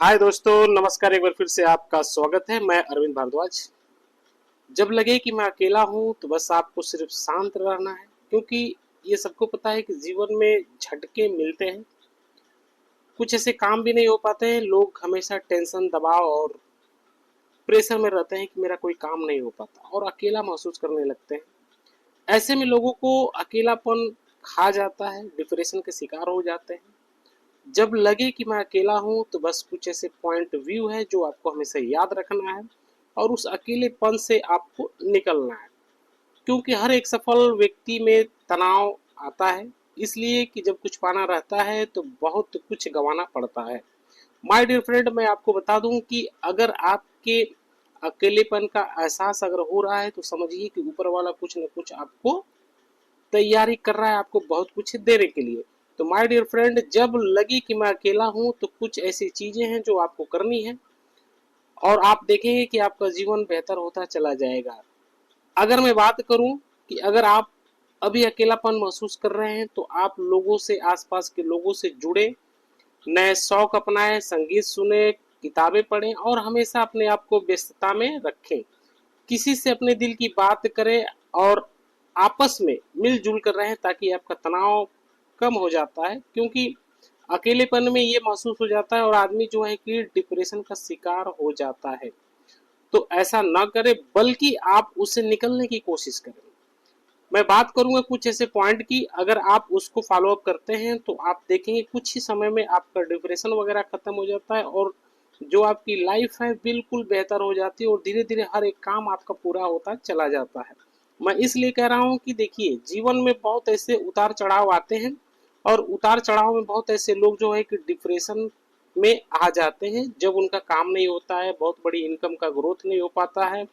हाय दोस्तों, नमस्कार। एक बार फिर से आपका स्वागत है। मैं अरविंद भारद्वाज। जब लगे कि मैं अकेला हूँ तो बस आपको सिर्फ शांत रहना है, क्योंकि ये सबको पता है कि जीवन में झटके मिलते हैं। कुछ ऐसे काम भी नहीं हो पाते हैं। लोग हमेशा टेंशन, दबाव और प्रेशर में रहते हैं कि मेरा कोई काम नहीं हो पाता और अकेला महसूस करने लगते हैं। ऐसे में लोगों को अकेलापन खा जाता है, डिप्रेशन के शिकार हो जाते हैं। जब लगे कि मैं अकेला हूँ तो बस कुछ ऐसे पॉइंट व्यू है जो आपको हमेशा याद रखना है और उस अकेलेपन से आपको निकलना है, क्योंकि हर एक सफल व्यक्ति में तनाव आता है। इसलिए कि जब कुछ पाना रहता है तो बहुत कुछ गंवाना पड़ता है। माय डियर फ्रेंड, मैं आपको बता दूं कि अगर आपके अकेलेपन का एहसास अगर हो रहा है तो समझिए कि ऊपर वाला कुछ न कुछ आपको तैयारी कर रहा है, आपको बहुत कुछ देने के लिए। तो माय डियर फ्रेंड, जब लगे कि मैं अकेला हूं तो कुछ ऐसी चीजें हैं जो आपको करनी है और आप देखेंगे कि आपका जीवन बेहतर होता चला जाएगा। अगर मैं बात करूं कि अगर आप अभी अकेलापन महसूस कर रहे हैं तो आप लोगों से, आसपास के लोगों से जुड़े, नए शौक अपनाएं, संगीत सुने, किताबें पढ़ें और हमेशा अपने आप को व्यस्तता में रखें। किसी से अपने दिल की बात करें और आपस में मिलजुल कर रहें ताकि आपका तनाव कम हो जाता है, क्योंकि अकेलेपन में ये महसूस हो जाता है और आदमी जो है कि डिप्रेशन का शिकार हो जाता है। तो ऐसा ना करें, बल्कि आप उससे निकलने की कोशिश करें। मैं बात करूंगा कुछ ऐसे पॉइंट की, अगर आप उसको फॉलो अप करते हैं तो आप देखेंगे कुछ ही समय में आपका डिप्रेशन वगैरह खत्म हो जाता है और जो आपकी लाइफ है बिल्कुल बेहतर हो जाती है और धीरे धीरे हर एक काम आपका पूरा होता चला जाता है। मैं इसलिए कह रहा हूँ कि देखिए, जीवन में बहुत ऐसे उतार चढ़ाव आते हैं और उतार चढ़ाव में बहुत ऐसे लोग जो है कि डिप्रेशन में आ जाते हैं जब उनका काम नहीं होता है, बहुत बड़ी इनकम का ग्रोथ नहीं हो पाता है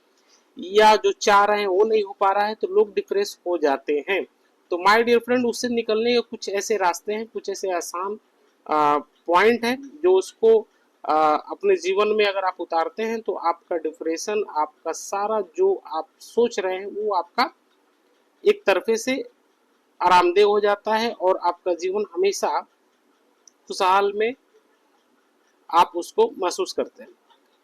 या जो चाह रहे हैं वो नहीं हो पा रहा है, तो लोग डिप्रेस हो जाते हैं। तो माय डियर फ्रेंड, उससे निकलने के कुछ ऐसे रास्ते हैं, कुछ ऐसे आसान पॉइंट हैं जो उसको अपने जीवन में अगर आप उतारते हैं तो आपका डिप्रेशन, आपका सारा जो आप सोच रहे हैं वो आपका एक तरफे से आरामदेह हो जाता है और आपका जीवन हमेशा खुशहाल में आप उसको महसूस करते हैं।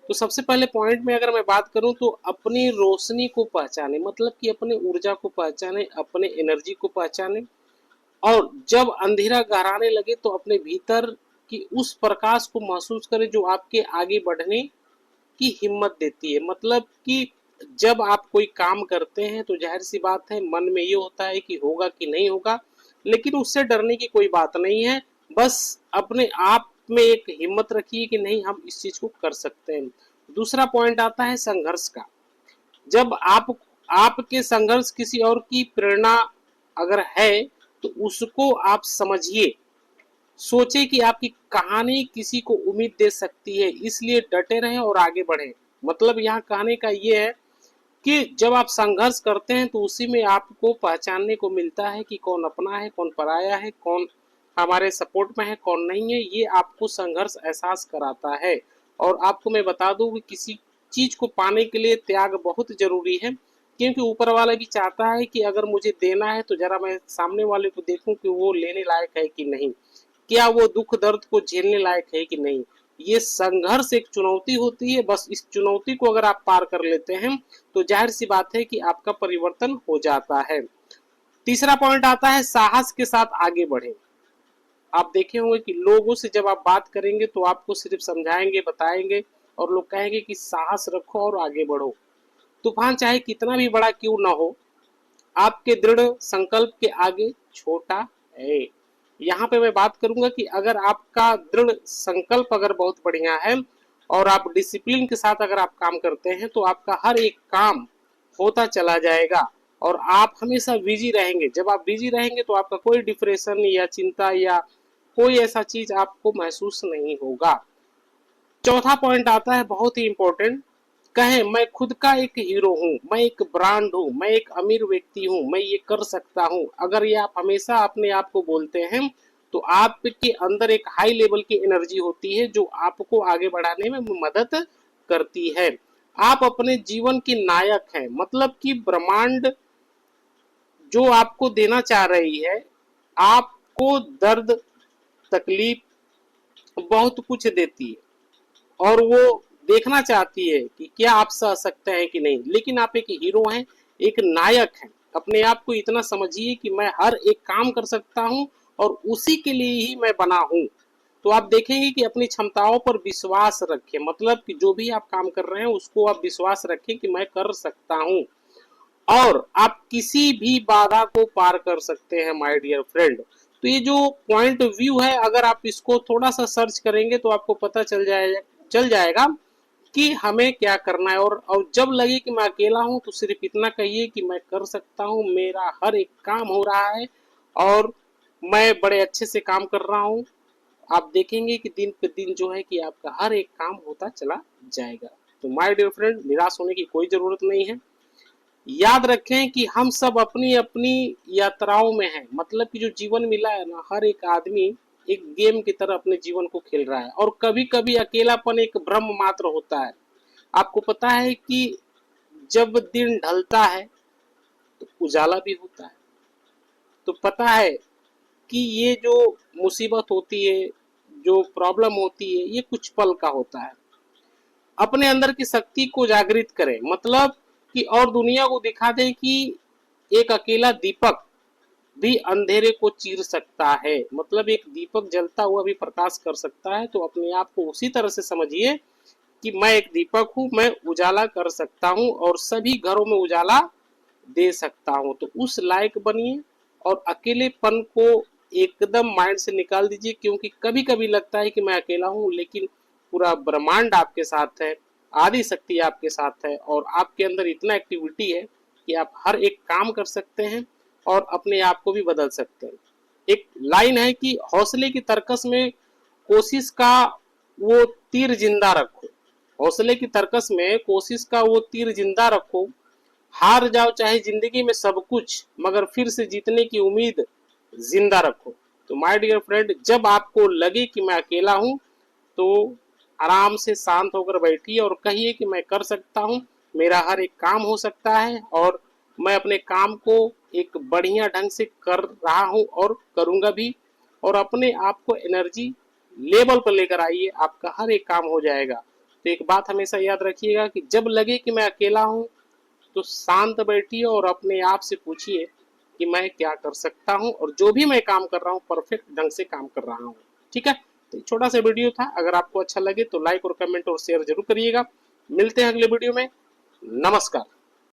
तो सबसे पहले पॉइंट में अगर मैं बात करूं तो अपनी रोशनी को पहचाने, मतलब कि अपने ऊर्जा को पहचाने, अपने एनर्जी को पहचाने और जब अंधेरा गहराने लगे तो अपने भीतर की उस प्रकाश को महसूस करें जो आपके आगे बढ़ने की हिम्मत देती है। मतलब कि जब आप कोई काम करते हैं तो जाहिर सी बात है मन में ये होता है कि होगा कि नहीं होगा, लेकिन उससे डरने की कोई बात नहीं है। बस अपने आप में एक हिम्मत रखिए कि नहीं, हम इस चीज को कर सकते हैं। दूसरा पॉइंट आता है संघर्ष का। जब आपके संघर्ष किसी और की प्रेरणा अगर है तो उसको आप समझिए, सोचे कि आपकी कहानी किसी को उम्मीद दे सकती है, इसलिए डटे रहें और आगे बढ़ें। मतलब यहाँ कहने का ये है कि जब आप संघर्ष करते हैं तो उसी में आपको पहचानने को मिलता है कि कौन अपना है, कौन पराया है, कौन हमारे सपोर्ट में है, कौन नहीं है। ये आपको संघर्ष एहसास कराता है। और आपको मैं बता दूं कि किसी चीज को पाने के लिए त्याग बहुत जरूरी है, क्योंकि ऊपर वाला भी चाहता है कि अगर मुझे देना है तो जरा मैं सामने वाले को देखूं कि वो लेने लायक है कि नहीं, क्या वो दुख दर्द को झेलने लायक है कि नहीं। ये संघर्ष एक चुनौती होती है। बस इस चुनौती को अगर आप पार कर लेते हैं तो जाहिर सी बात है कि आपका परिवर्तन हो जाता है। तीसरा पॉइंट आता है साहस के साथ आगे बढ़े। आप देखे होंगे कि लोगों से जब आप बात करेंगे तो आपको सिर्फ समझाएंगे, बताएंगे और लोग कहेंगे कि साहस रखो और आगे बढ़ो। तूफान चाहे कितना भी बड़ा क्यों ना हो, आपके दृढ़ संकल्प के आगे छोटा है। यहाँ पे मैं बात करूंगा कि अगर आपका दृढ़ संकल्प अगर बहुत बढ़िया है और आप डिसिप्लिन के साथ अगर आप काम करते हैं तो आपका हर एक काम होता चला जाएगा और आप हमेशा बिजी रहेंगे। जब आप बिजी रहेंगे तो आपका कोई डिप्रेशन या चिंता या कोई ऐसा चीज आपको महसूस नहीं होगा। चौथा पॉइंट आता है बहुत ही इंपॉर्टेंट। कहें मैं खुद का एक हीरो हूँ, मैं एक ब्रांड हूँ, मैं एक अमीर व्यक्ति हूँ, मैं ये कर सकता हूँ। अगर ये आप हमेशा अपने आप को बोलते हैं तो आपके अंदर एक हाई लेवल की एनर्जी होती है जो आपको आगे बढ़ाने में मदद करती है। आप अपने जीवन के नायक हैं, मतलब कि ब्रह्मांड जो आपको देना चाह रही है, आपको दर्द, तकलीफ बहुत कुछ देती है। और वो देखना चाहती है कि क्या आप सह सकते हैं कि नहीं। लेकिन आप एक हीरो हैं, एक नायक हैं। अपने आप को इतना समझिए कि मैं हर एक काम कर सकता हूं और उसी के लिए ही मैं बना हूं। तो आप देखेंगे कि अपनी क्षमताओं पर विश्वास रखें, मतलब कि जो भी आप काम कर रहे हैं उसको आप विश्वास रखें कि मैं कर सकता हूं और आप किसी भी बाधा को पार कर सकते हैं माय डियर फ्रेंड। तो ये जो पॉइंट व्यू है, अगर आप इसको थोड़ा सा सर्च करेंगे तो आपको पता चल जाएगा कि हमें क्या करना है। और जब लगे कि मैं अकेला हूं तो सिर्फ इतना कहिए कि मैं कर सकता हूं, मेरा हर एक काम हो रहा है और मैं बड़े अच्छे से काम कर रहा हूं। आप देखेंगे कि दिन पे दिन जो है कि आपका हर एक काम होता चला जाएगा। तो माय डियर फ्रेंड, निराश होने की कोई जरूरत नहीं है। याद रखें कि हम सब अपनी अपनी यात्राओं में हैं, मतलब कि जो जीवन मिला है ना, हर एक आदमी एक गेम की तरह अपने जीवन को खेल रहा है और कभी कभी अकेलापन एक भ्रम मात्र होता है। आपको पता है कि जब दिन ढलता है तो उजाला भी होता है। तो पता है कि ये जो मुसीबत होती है, जो प्रॉब्लम होती है, ये कुछ पल का होता है। अपने अंदर की शक्ति को जागृत करें, मतलब कि और दुनिया को दिखा दें कि एक अकेला दीपक भी अंधेरे को चीर सकता है, मतलब एक दीपक जलता हुआ भी प्रकाश कर सकता है। तो अपने आप को उसी तरह से समझिए कि मैं एक दीपक हूं, मैं उजाला कर सकता हूं और सभी घरों में उजाला दे सकता हूं। तो उस लायक बनिए और अकेलेपन को एकदम माइंड से निकाल दीजिए, क्योंकि कभी कभी लगता है कि मैं अकेला हूं, लेकिन पूरा ब्रह्मांड आपके साथ है, आदि शक्ति आपके साथ है और आपके अंदर इतना एक्टिविटी है कि आप हर एक काम कर सकते हैं और अपने आप को भी बदल सकते हैं। एक लाइन है कि हौसले की तरकस में कोशिश का वो तीर जिंदा रखो। हौसले की तरकस में कोशिश का वो तीर जिंदा रखो। हार जाओ चाहे जिंदगी में सब कुछ, मगर फिर से जीतने की उम्मीद जिंदा रखो। तो माय डियर फ्रेंड, जब आपको लगे कि मैं अकेला हूं तो आराम से शांत होकर बैठिए और कहिए कि मैं कर सकता हूं, मेरा हर एक काम हो सकता है और मैं अपने काम को एक बढ़िया ढंग से कर रहा हूं और करूंगा भी। और अपने आप को एनर्जी लेवल पर लेकर आइए, आपका हर एक काम हो जाएगा। तो एक बात हमेशा याद रखिएगा कि जब लगे कि मैं अकेला हूं तो शांत बैठिए और अपने आप से पूछिए कि मैं क्या कर सकता हूं और जो भी मैं काम कर रहा हूं परफेक्ट ढंग से काम कर रहा हूं। ठीक है, तो छोटा सा वीडियो था, अगर आपको अच्छा लगे तो लाइक और कमेंट और शेयर जरूर करिएगा। मिलते हैं अगले वीडियो में। नमस्कार।